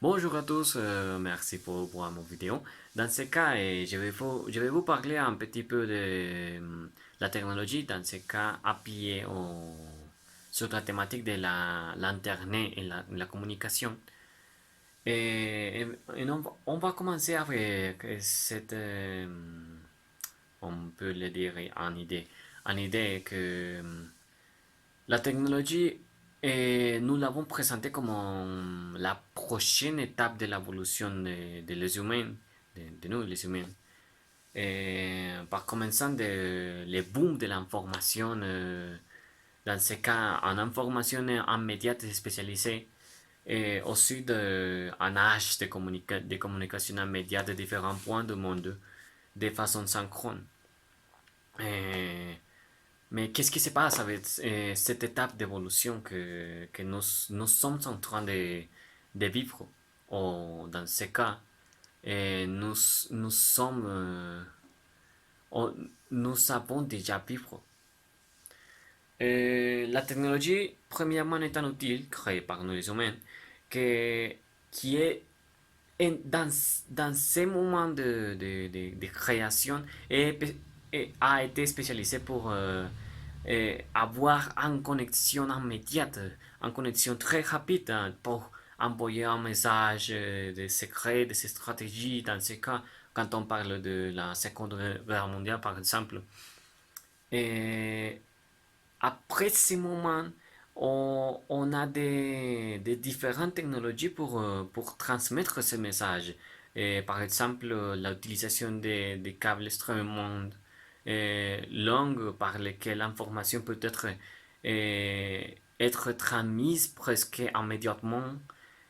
Bonjour à tous, merci pour voir mon vidéo. Dans ce cas, je vais vous parler un petit peu de la technologie, dans ce cas appuyé sur la thématique de l'Internet et la communication. Et on va commencer avec on peut le dire en idée que la technologie, nous l'avons présentée comme la prochaine étape de l'évolution de les humains, de nous les humains. Par commençant le boom de l'information, dans ce cas, en information en médias spécialisés, et aussi un âge de communication en médias de différents points du monde de façon synchrone. Et mais qu'est-ce qui se passe avec cette étape d'évolution que nous sommes en train de vivre? Dans ce cas, nous sommes, nous avons déjà vivre. La technologie, premièrement, est un outil créé par nous les humains que, qui est dans ces moments de création et a été spécialisé pour avoir une connexion immédiate, une connexion très rapide pour envoyer un message de secret, de ces stratégies, dans ce cas, quand on parle de la Seconde Guerre mondiale, par exemple. Et après ces moments, on a des différentes technologies pour transmettre ce message. Et par exemple, l'utilisation des câbles extrêmement longs par lesquels l'information peut euh, être transmise presque immédiatement.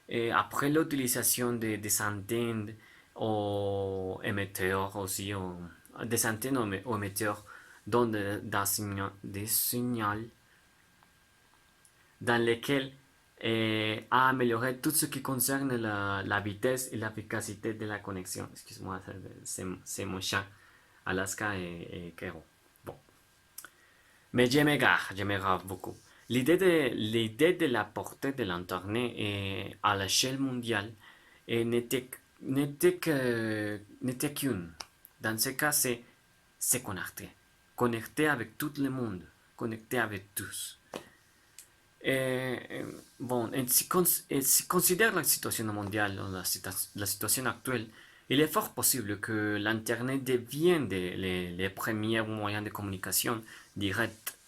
Et après l'utilisation des antennes aux émetteurs aussi, des antennes aux émetteurs dont des signaux dans lesquels a amélioré tout ce qui concerne la vitesse et l'efficacité de la connexion. Excuse-moi, c'est mon chat, Alaska et Kero. Bon. Mais je m'égare beaucoup. L'idée de la portée de l'Internet à l'échelle mondiale n'était qu'une. Dans ce cas, c'est connecter. Connecter avec tout le monde. Connecter avec tous. Bon, si considère la situation mondiale, la situation actuelle, il est fort possible que l'Internet devienne les premiers moyens de communication directe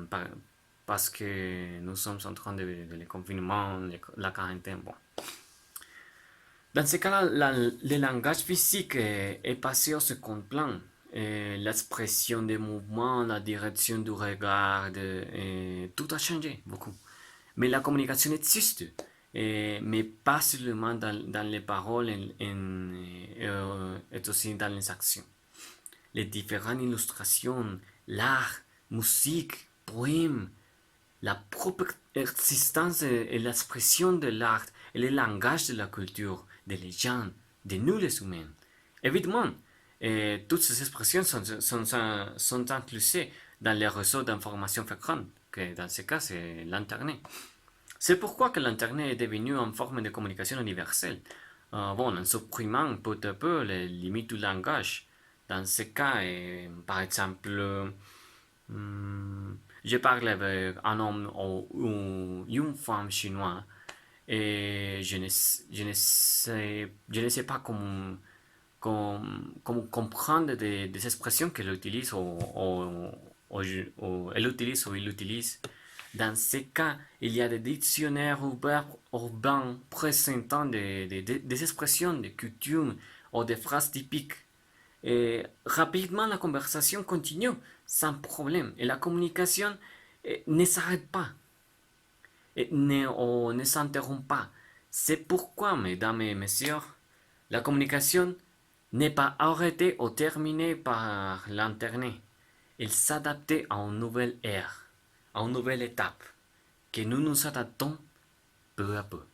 par- parce que nous sommes en train de le confinement, la quarantaine. Bon. Dans ce cas-là, le langage physique est passé au second plan. L'expression des mouvements, la direction du regard, tout a changé beaucoup. Mais la communication existe, mais pas seulement dans les paroles et aussi dans les actions. Les différentes illustrations, l'art, musique, poèmes, la propre existence et l'expression de l'art et le langage de la culture, des légendes, de nous les humains. Évidemment, toutes ces expressions sont incluses dans les réseaux d'information fréquentes, que dans ce cas c'est l'Internet. C'est pourquoi que l'Internet est devenu une forme de communication universelle. Bon, en supprimant peu à peu les limites du langage. Dans ce cas, par exemple, Hmm, je parle avec un homme ou une femme chinoise et je ne sais pas comment comprendre des expressions qu'elle utilise elle utilise ou il utilise. Dans ces cas, il y a des dictionnaires urbains présentant des expressions, des coutumes ou des phrases typiques. Et rapidement, la conversation continue sans problème. Et la communication ne s'arrête pas et ne s'interrompt pas. C'est pourquoi, mesdames et messieurs, la communication n'est pas arrêtée ou terminée par l'Internet. Elle s'adapte à une nouvelle ère, à une nouvelle étape, que nous nous adaptons peu à peu.